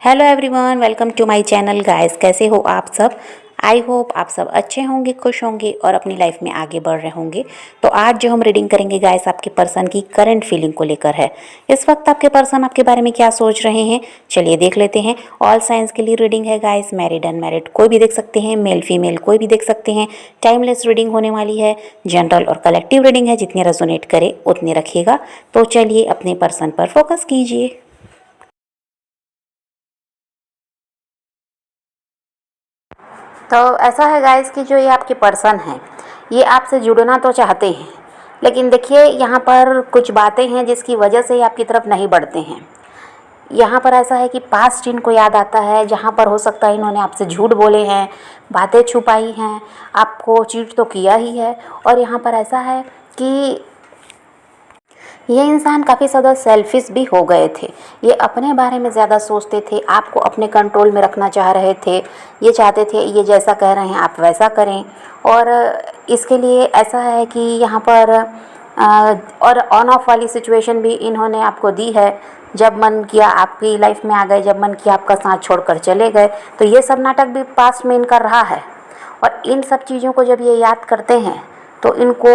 Hello everyone, welcome to my channel guys. कैसे हो आप सब? आई होप आप सब अच्छे होंगे, खुश होंगे और अपनी लाइफ में आगे बढ़ रहे होंगे। तो आज जो हम रीडिंग करेंगे गाइस, आपके पर्सन की करंट फीलिंग को लेकर है। इस वक्त आपके पर्सन आपके बारे में क्या सोच रहे हैं, चलिए देख लेते हैं। ऑल साइंस के लिए रीडिंग है गाइस, मैरिड अनमैरिड कोई भी देख सकते हैं, मेल फीमेल कोई भी देख सकते हैं। टाइमलेस रीडिंग होने वाली है, जनरल और कलेक्टिव रीडिंग है, जितने रेजोनेट करे उतने रखिएगा। तो चलिए अपने पर्सन पर फोकस कीजिए। तो ऐसा है गाइस कि जो ये आपके पर्सन हैं, ये आपसे जुड़ना तो चाहते हैं, लेकिन देखिए यहाँ पर कुछ बातें हैं जिसकी वजह से ये आपकी तरफ नहीं बढ़ते हैं। यहाँ पर ऐसा है कि पास्ट इनको याद आता है, जहाँ पर हो सकता है इन्होंने आपसे झूठ बोले हैं, बातें छुपाई हैं, आपको चीट तो किया ही है। और यहाँ पर ऐसा है कि ये इंसान काफ़ी ज़्यादा सेल्फिश भी हो गए थे। ये अपने बारे में ज़्यादा सोचते थे, आपको अपने कंट्रोल में रखना चाह रहे थे। ये चाहते थे ये जैसा कह रहे हैं आप वैसा करें। और इसके लिए ऐसा है कि यहाँ पर और ऑन ऑफ वाली सिचुएशन भी इन्होंने आपको दी है। जब मन किया आपकी लाइफ में आ गए, जब मन किया आपका साथ छोड़कर चले गए। तो ये सब नाटक भी पास्ट में इनका रहा है। और इन सब चीज़ों को जब ये याद करते हैं तो इनको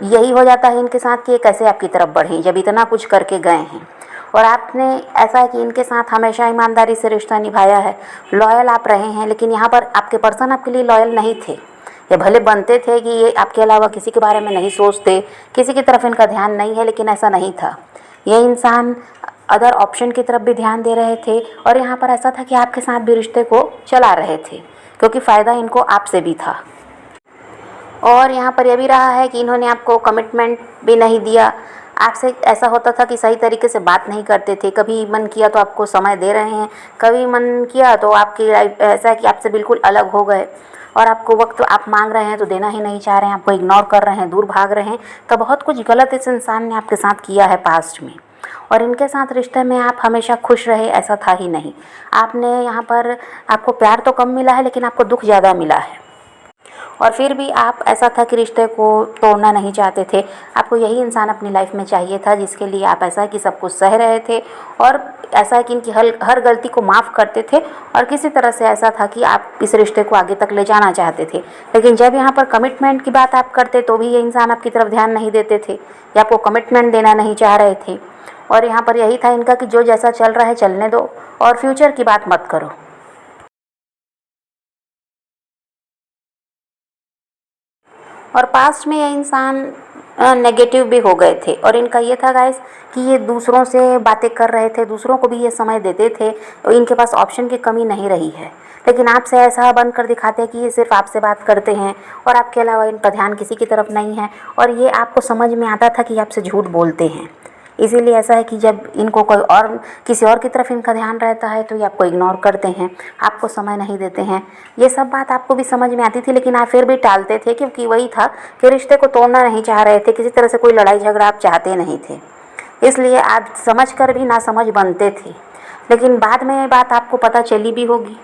यही हो जाता है इनके साथ कि ये कैसे आपकी तरफ बढ़ें जब इतना कुछ करके गए हैं। और आपने ऐसा है कि इनके साथ हमेशा ईमानदारी से रिश्ता निभाया है, लॉयल आप रहे हैं। लेकिन यहाँ पर आपके पर्सन आपके लिए लॉयल नहीं थे। ये भले बनते थे कि ये आपके अलावा किसी के बारे में नहीं सोचते, किसी की तरफ इनका ध्यान नहीं है, लेकिन ऐसा नहीं था। ये इंसान अदर ऑप्शन की तरफ भी ध्यान दे रहे थे। और यहाँ पर ऐसा था कि आपके साथ भी रिश्ते को चला रहे थे, क्योंकि फ़ायदा इनको आपसे भी था। और यहाँ पर यह भी रहा है कि इन्होंने आपको कमिटमेंट भी नहीं दिया। आपसे ऐसा होता था कि सही तरीके से बात नहीं करते थे। कभी मन किया तो आपको समय दे रहे हैं, कभी मन किया तो आपकी लाइफ ऐसा है कि आपसे बिल्कुल अलग हो गए। और आपको वक्त आप मांग रहे हैं तो देना ही नहीं चाह रहे हैं, आपको इग्नोर कर रहे हैं, दूर भाग रहे हैं। तो बहुत कुछ गलत इस इंसान ने आपके साथ किया है पास्ट में। और इनके साथ रिश्ते में आप हमेशा खुश रहे ऐसा था ही नहीं। आपने यहाँ पर आपको प्यार तो कम मिला है, लेकिन आपको दुख ज़्यादा मिला है। और फिर भी आप ऐसा था कि रिश्ते को तोड़ना नहीं चाहते थे। आपको यही इंसान अपनी लाइफ में चाहिए था जिसके लिए आप ऐसा है कि सब कुछ सह रहे थे। और ऐसा है कि इनकी हर गलती को माफ़ करते थे। और किसी तरह से ऐसा था कि आप इस रिश्ते को आगे तक ले जाना चाहते थे। लेकिन जब यहाँ पर कमिटमेंट की बात आप करते तो भी ये इंसान आपकी तरफ ध्यान नहीं देते थे, या आपको कमिटमेंट देना नहीं चाह रहे थे। और यहाँ पर यही था इनका कि जो जैसा चल रहा है चलने दो, और फ्यूचर की बात मत करो। और पास्ट में ये इंसान नेगेटिव भी हो गए थे। और इनका ये था गाइस कि ये दूसरों से बातें कर रहे थे, दूसरों को भी ये समय देते थे। और इनके पास ऑप्शन की कमी नहीं रही है। लेकिन आपसे ऐसा बनकर दिखाते हैं कि ये सिर्फ आपसे बात करते हैं और आपके अलावा इनका ध्यान किसी की तरफ नहीं है। और ये आपको समझ में आता था कि आपसे झूठ बोलते हैं। इसीलिए ऐसा है कि जब इनको कोई और किसी और की तरफ इनका ध्यान रहता है तो ये आपको इग्नोर करते हैं, आपको समय नहीं देते हैं। ये सब बात आपको भी समझ में आती थी, लेकिन आप फिर भी टालते थे, क्योंकि वही था कि रिश्ते को तोड़ना नहीं चाह रहे थे। किसी तरह से कोई लड़ाई झगड़ा आप चाहते नहीं थे, इसलिए आप समझ कर भी ना समझ बनते थे। लेकिन बाद में ये बात आपको पता चली भी होगी।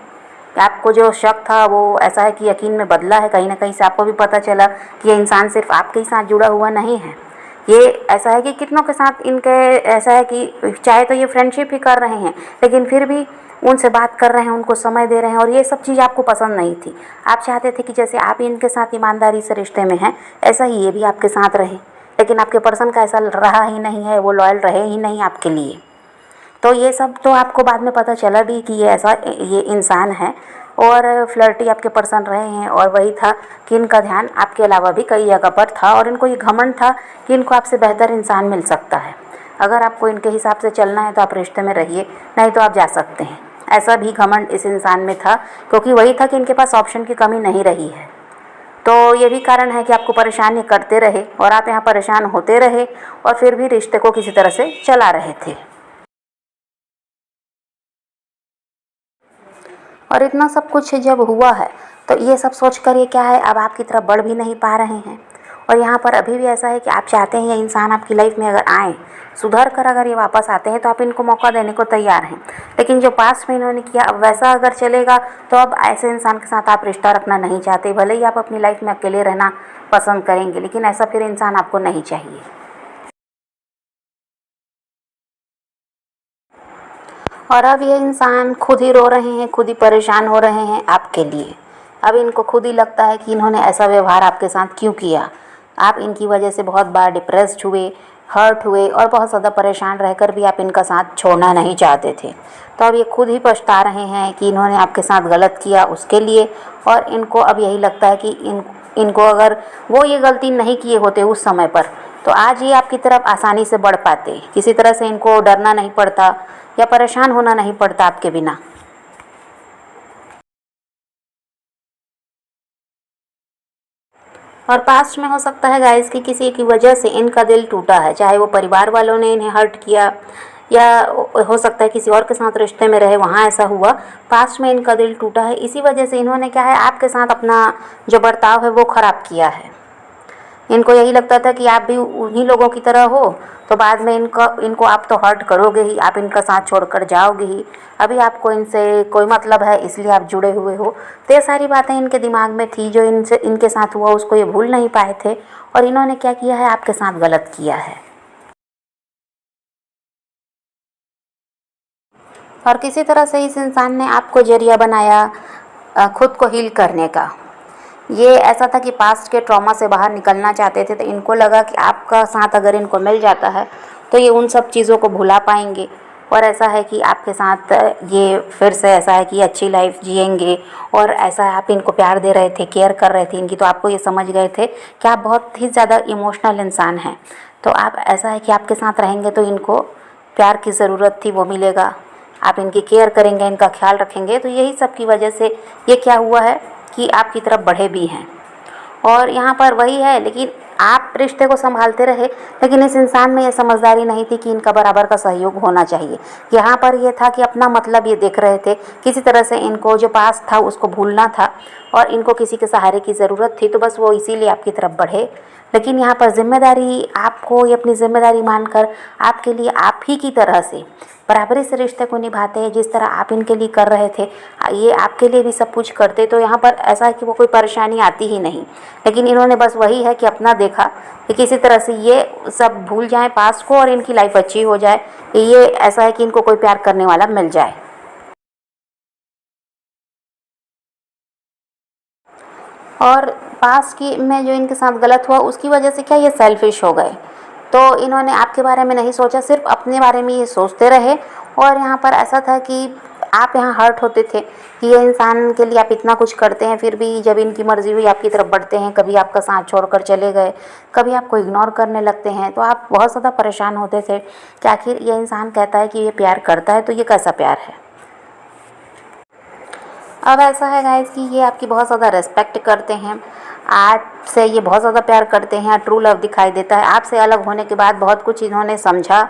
आपको जो शक था वो ऐसा है कि यकीन में बदला है। कहीं ना कहीं से आपको भी पता चला कि ये इंसान सिर्फ आपके ही साथ जुड़ा हुआ नहीं है। ये ऐसा है कि कितनों के साथ इनके ऐसा है कि चाहे तो ये फ्रेंडशिप ही कर रहे हैं, लेकिन फिर भी उनसे बात कर रहे हैं, उनको समय दे रहे हैं। और ये सब चीज़ आपको पसंद नहीं थी। आप चाहते थे कि जैसे आप इनके साथ ईमानदारी से रिश्ते में हैं, ऐसा ही ये भी आपके साथ रहे। लेकिन आपके पर्सन का ऐसा रहा ही नहीं है, वो लॉयल रहे ही नहीं आपके लिए। तो ये सब तो आपको बाद में पता चला भी कि ये इंसान है। और फ्लर्टी आपके पर्सन रहे हैं। और वही था कि इनका ध्यान आपके अलावा भी कई जगह पर था। और इनको ये घमंड था कि इनको आपसे बेहतर इंसान मिल सकता है। अगर आपको इनके हिसाब से चलना है तो आप रिश्ते में रहिए, नहीं तो आप जा सकते हैं। ऐसा भी घमंड इस इंसान में था, क्योंकि वही था कि इनके पास ऑप्शन की कमी नहीं रही है। तो ये भी कारण है कि आपको परेशान ये करते रहे और आप यहाँ परेशान होते रहे, और फिर भी रिश्ते को किसी तरह से चला रहे थे। और इतना सब कुछ जब हुआ है तो ये सब सोच कर ये क्या है, अब आपकी तरफ बढ़ भी नहीं पा रहे हैं। और यहाँ पर अभी भी ऐसा है कि आप चाहते हैं ये इंसान आपकी लाइफ में अगर आए, सुधर कर अगर ये वापस आते हैं तो आप इनको मौका देने को तैयार हैं। लेकिन जो पास्ट में इन्होंने किया, अब वैसा अगर चलेगा तो अब ऐसे इंसान के साथ आप रिश्ता रखना नहीं चाहते। भले ही आप अपनी लाइफ में अकेले रहना पसंद करेंगे, लेकिन ऐसा फिर इंसान आपको नहीं चाहिए। और अब ये इंसान खुद ही रो रहे हैं, खुद ही परेशान हो रहे हैं आपके लिए। अब इनको खुद ही लगता है कि इन्होंने ऐसा व्यवहार आपके साथ क्यों किया। आप इनकी वजह से बहुत बार डिप्रेस्ड हुए, हर्ट हुए और बहुत ज़्यादा परेशान रहकर भी आप इनका साथ छोड़ना नहीं चाहते थे। तो अब ये खुद ही पछता रहे हैं कि इन्होंने आपके साथ गलत किया उसके लिए। और इनको अब यही लगता है कि इनको अगर वो ये गलती नहीं किए होते उस समय पर, तो आज ये आपकी तरफ आसानी से बढ़ पाते। किसी तरह से इनको डरना नहीं पड़ता या परेशान होना नहीं पड़ता आपके बिना। और पास्ट में हो सकता है गाइस कि किसी की वजह से इनका दिल टूटा है, चाहे वो परिवार वालों ने इन्हें हर्ट किया या हो सकता है किसी और के साथ रिश्ते में रहे, वहाँ ऐसा हुआ। पास्ट में इनका दिल टूटा है, इसी वजह से इन्होंने क्या है आपके साथ अपना जो बर्ताव है वो ख़राब किया है। इनको यही लगता था कि आप भी उन्हीं लोगों की तरह हो, तो बाद में इनको आप तो हर्ट करोगे ही, आप इनका साथ छोड़कर जाओगे ही। अभी आपको इनसे कोई मतलब है इसलिए आप जुड़े हुए हो। तो ये सारी बातें इनके दिमाग में थी, जो इनके साथ हुआ उसको ये भूल नहीं पाए थे। और इन्होंने क्या किया है, आपके साथ गलत किया है। और किसी तरह से इस इंसान ने आपको जरिया बनाया खुद को हील करने का। ये ऐसा था कि पास्ट के ट्रॉमा से बाहर निकलना चाहते थे, तो इनको लगा कि आपका साथ अगर इनको मिल जाता है तो ये उन सब चीज़ों को भुला पाएंगे। और ऐसा है कि आपके साथ ये फिर से ऐसा है कि अच्छी लाइफ जिएंगे। और ऐसा है आप इनको प्यार दे रहे थे, केयर कर रहे थे इनकी, तो आपको ये समझ गए थे कि आप बहुत ही ज़्यादा इमोशनल इंसान हैं। तो आप ऐसा है कि आपके साथ रहेंगे तो इनको प्यार की ज़रूरत थी, वो मिलेगा। आप इनकी केयर करेंगे, इनका ख्याल रखेंगे, तो यही सब की वजह से ये क्या हुआ है कि आपकी तरफ बढ़े भी हैं। और यहाँ पर वही है, लेकिन आप रिश्ते को संभालते रहे, लेकिन इस इंसान में ये समझदारी नहीं थी कि इनका बराबर का सहयोग होना चाहिए। यहाँ पर ये था कि अपना मतलब ये देख रहे थे, किसी तरह से इनको जो पास था उसको भूलना था और इनको किसी के सहारे की ज़रूरत थी, तो बस वो इसीलिए आपकी तरफ बढ़े। लेकिन यहाँ पर जिम्मेदारी आपको ये अपनी ज़िम्मेदारी मानकर आपके लिए आप ही की तरह से बराबरी से रिश्ते को निभाते हैं, जिस तरह आप इनके लिए कर रहे थे ये आपके लिए भी सब कुछ करते। तो यहाँ पर ऐसा है कि वो कोई परेशानी आती ही नहीं। लेकिन इन्होंने बस वही है कि अपना देखा कि किसी तरह से ये सब भूल जाएं पास को और इनकी लाइफ अच्छी हो जाए। ये ऐसा है कि इनको कोई प्यार करने वाला मिल जाए। और पास की में जो इनके साथ गलत हुआ उसकी वजह से क्या ये सेल्फिश हो गए। तो इन्होंने आपके बारे में नहीं सोचा, सिर्फ अपने बारे में ये सोचते रहे। और यहाँ पर ऐसा था कि आप यहाँ हर्ट होते थे कि ये इंसान के लिए आप इतना कुछ करते हैं, फिर भी जब इनकी मर्ज़ी हुई आपकी तरफ बढ़ते हैं, कभी आपका साथ छोड़कर चले गए, कभी आपको इग्नोर करने लगते हैं, तो आप बहुत ज़्यादा परेशान होते थे कि आखिर ये इंसान कहता है कि ये प्यार करता है, तो ये कैसा प्यार है। अब ऐसा है गाइस कि ये आपकी बहुत ज़्यादा रिस्पेक्ट करते हैं, आपसे ये बहुत ज़्यादा प्यार करते हैं, ट्रू लव दिखाई देता है। आपसे अलग होने के बाद बहुत कुछ इन्होंने समझा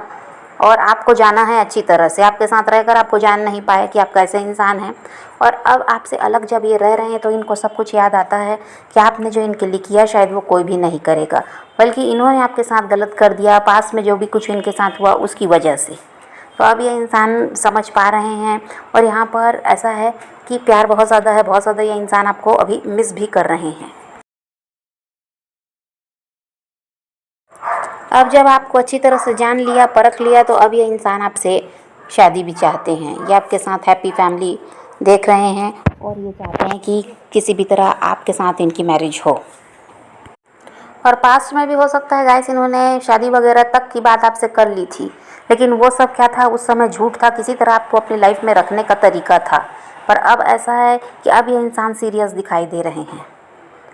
और आपको जाना है अच्छी तरह से। आपके साथ रहकर आपको जान नहीं पाए कि आप कैसे इंसान हैं। और अब आपसे अलग जब ये रह रहे हैं तो इनको सब कुछ याद आता है कि आपने जो इनके लिए किया शायद वो कोई भी नहीं करेगा, बल्कि इन्होंने आपके साथ गलत कर दिया पास में जो भी कुछ इनके साथ हुआ उसकी वजह से। तो अब ये इंसान समझ पा रहे हैं। और यहाँ पर ऐसा है कि प्यार बहुत ज़्यादा है, बहुत ज़्यादा ये इंसान आपको अभी मिस भी कर रहे हैं। अब जब आपको अच्छी तरह से जान लिया, परख लिया, तो अब ये इंसान आपसे शादी भी चाहते हैं। ये आपके साथ हैप्पी फैमिली देख रहे हैं और ये चाहते हैं कि किसी भी तरह आपके साथ इनकी मैरिज हो। और पास्ट में भी हो सकता है गाइस इन्होंने शादी वगैरह तक की बात आपसे कर ली थी, लेकिन वो सब क्या था, उस समय झूठ था, किसी तरह आपको अपनी लाइफ में रखने का तरीका था। पर अब ऐसा है कि अब ये इंसान सीरियस दिखाई दे रहे हैं।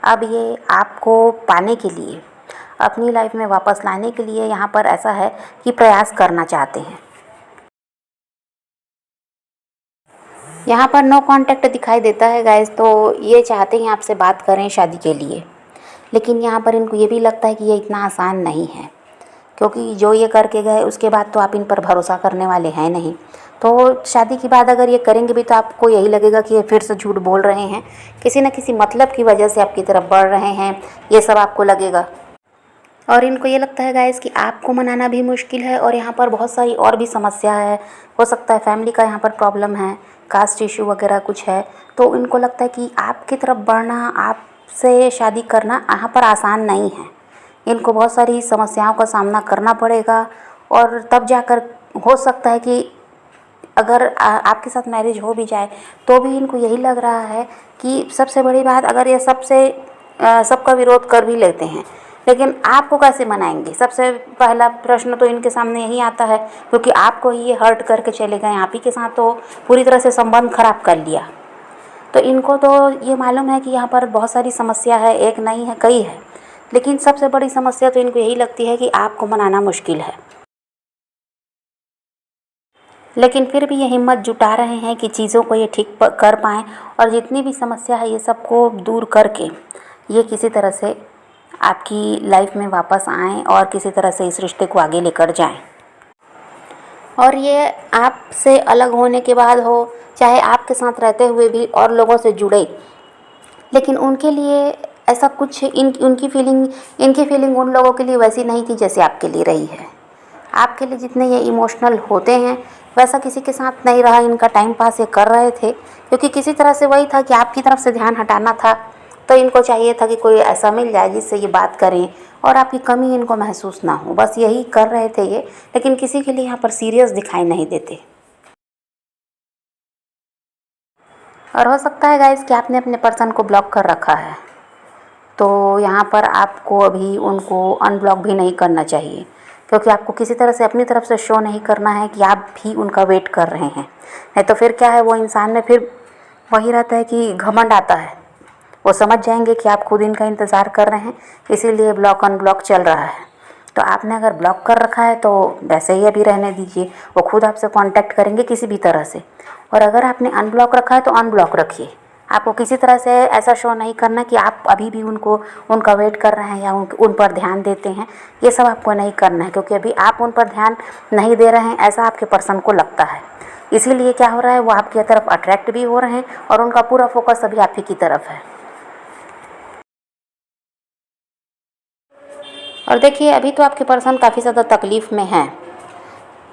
अब ये आपको पाने के लिए, अपनी लाइफ में वापस लाने के लिए यहाँ पर ऐसा है कि प्रयास करना चाहते हैं। यहाँ पर नो कांटेक्ट दिखाई देता है गाइस, तो ये चाहते हैं आपसे बात करें शादी के लिए। लेकिन यहाँ पर इनको ये भी लगता है कि ये इतना आसान नहीं है, क्योंकि जो ये करके गए उसके बाद तो आप इन पर भरोसा करने वाले हैं नहीं। तो शादी के बाद अगर ये करेंगे भी तो आपको यही लगेगा कि ये फिर से झूठ बोल रहे हैं, किसी न किसी मतलब की वजह से आपकी तरफ बढ़ रहे हैं, ये सब आपको लगेगा। और इनको ये लगता है गाइस कि आपको मनाना भी मुश्किल है और यहाँ पर बहुत सारी और भी समस्या है। हो सकता है फैमिली का यहाँ पर प्रॉब्लम है, कास्ट इशू वगैरह कुछ है। तो इनको लगता है कि आपकी तरफ बढ़ना, आपसे शादी करना यहाँ पर आसान नहीं है। इनको बहुत सारी समस्याओं का सामना करना पड़ेगा और तब जाकर हो सकता है कि अगर आपके साथ मैरिज हो भी जाए तो भी इनको यही लग रहा है कि सबसे बड़ी बात, अगर ये सबका विरोध कर भी लेते हैं लेकिन आपको कैसे मनाएंगे। सबसे पहला प्रश्न तो इनके सामने यही आता है, क्योंकि आपको ही ये हर्ट करके चले गए, आप ही के साथ तो पूरी तरह से संबंध खराब कर लिया। तो इनको तो ये मालूम है कि यहाँ पर बहुत सारी समस्या है, एक नहीं है कई है, लेकिन सबसे बड़ी समस्या तो इनको यही लगती है कि आपको मनाना मुश्किल है। लेकिन फिर भी ये हिम्मत जुटा रहे हैं कि चीज़ों को ये ठीक कर पाएँ और जितनी भी समस्या है ये सबको दूर करके ये किसी तरह से आपकी लाइफ में वापस आएँ और किसी तरह से इस रिश्ते को आगे लेकर जाएँ। और ये आपसे अलग होने के बाद हो, चाहे आपके साथ रहते हुए भी और लोगों से जुड़े, लेकिन उनके लिए ऐसा कुछ इनकी फीलिंग उन लोगों के लिए वैसी नहीं थी जैसे आपके लिए रही है। आपके लिए जितने ये इमोशनल होते हैं वैसा किसी के साथ नहीं रहा। इनका टाइम पास ये कर रहे थे क्योंकि किसी तरह से वही था कि आपकी तरफ से ध्यान हटाना था, तो इनको चाहिए था कि कोई ऐसा मिल जाए जिससे ये बात करें और आपकी कमी इनको महसूस ना हो। बस यही कर रहे थे ये, लेकिन किसी के लिए यहाँ पर सीरियस दिखाई नहीं देते। और हो सकता है गाइस कि आपने अपने पर्सन को ब्लॉक कर रखा है, तो यहाँ पर आपको अभी उनको अनब्लॉक भी नहीं करना चाहिए, क्योंकि आपको किसी तरह से अपनी तरफ से शो नहीं करना है कि आप भी उनका वेट कर रहे हैं। नहीं तो फिर क्या है, वो इंसान में फिर वही रहता है कि घमंड आता है। वो समझ जाएंगे कि आप खुद इनका इंतज़ार कर रहे हैं, इसीलिए ब्लॉक अनब्लॉक चल रहा है। तो आपने अगर ब्लॉक कर रखा है तो वैसे ही अभी रहने दीजिए, वो खुद आपसे कांटेक्ट करेंगे किसी भी तरह से। और अगर आपने अनब्लॉक रखा है तो अनब्लॉक रखिए। आपको किसी तरह से ऐसा शो नहीं करना कि आप अभी भी उनका वेट कर रहे हैं या उन पर ध्यान देते हैं। ये सब आपको नहीं करना है, क्योंकि अभी आप उन पर ध्यान नहीं दे रहे हैं ऐसा आपके पर्सन को लगता है। इसीलिए क्या हो रहा है, वो आपकी तरफ अट्रैक्ट भी हो रहे हैं और उनका पूरा फोकस अभी आप ही की तरफ है। और देखिए, अभी तो आपके पर्सन काफ़ी ज़्यादा तकलीफ़ में हैं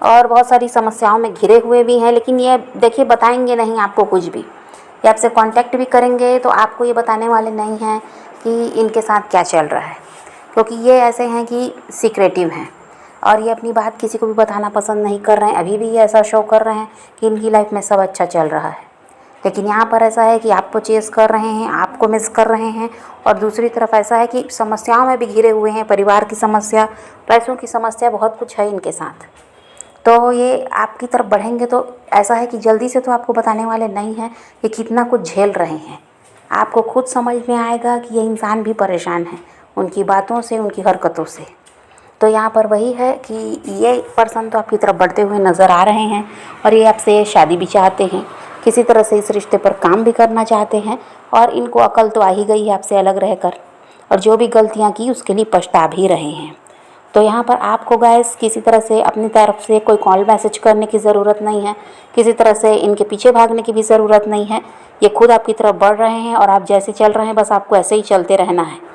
और बहुत सारी समस्याओं में घिरे हुए भी हैं, लेकिन ये देखिए बताएंगे नहीं आपको कुछ भी। ये आपसे कांटेक्ट भी करेंगे तो आपको ये बताने वाले नहीं हैं कि इनके साथ क्या चल रहा है, क्योंकि ये ऐसे हैं कि सीक्रेटिव हैं और ये अपनी बात किसी को भी बताना पसंद नहीं कर रहे हैं। अभी भी ये ऐसा शो कर रहे हैं कि इनकी लाइफ में सब अच्छा चल रहा है, लेकिन यहाँ पर ऐसा है कि आपको चेस कर रहे हैं, आपको मिस कर रहे हैं। और दूसरी तरफ ऐसा है कि समस्याओं में भी घिरे हुए हैं, परिवार की समस्या, पैसों की समस्या, बहुत कुछ है इनके साथ। तो ये आपकी तरफ बढ़ेंगे तो ऐसा है कि जल्दी से तो आपको बताने वाले नहीं हैं कि कितना कुछ झेल रहे हैं। आपको खुद समझ में आएगा कि ये इंसान भी परेशान है उनकी बातों से, उनकी हरकतों से। तो यहाँ पर वही है कि ये पर्सन तो आपकी तरफ बढ़ते हुए नज़र आ रहे हैं और ये आपसे शादी भी चाहते हैं, किसी तरह से इस रिश्ते पर काम भी करना चाहते हैं। और इनको अकल तो आ ही गई है आपसे अलग रहकर, और जो भी गलतियाँ की उसके लिए पछता भी रहे हैं। तो यहाँ पर आपको गाइस किसी तरह से अपनी तरफ से कोई कॉल मैसेज करने की ज़रूरत नहीं है, किसी तरह से इनके पीछे भागने की भी ज़रूरत नहीं है। ये खुद आपकी तरफ बढ़ रहे हैं और आप जैसे चल रहे हैं बस आपको ऐसे ही चलते रहना है।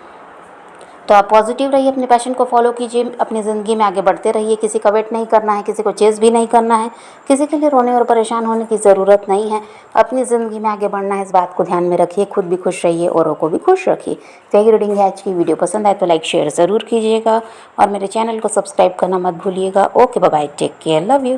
तो आप पॉजिटिव रहिए, अपने पैशन को फॉलो कीजिए, अपनी ज़िंदगी में आगे बढ़ते रहिए। किसी का वेट नहीं करना है, किसी को चेज़ भी नहीं करना है, किसी के लिए रोने और परेशान होने की ज़रूरत नहीं है। अपनी ज़िंदगी में आगे बढ़ना है, इस बात को ध्यान में रखिए। खुद भी खुश रहिए, औरों को भी खुश रखिए। तो यही रीडिंग है आज की। वीडियो पसंद आए तो लाइक शेयर ज़रूर कीजिएगा और मेरे चैनल को सब्सक्राइब करना मत भूलिएगा। Okay, bye bye, take care, love you.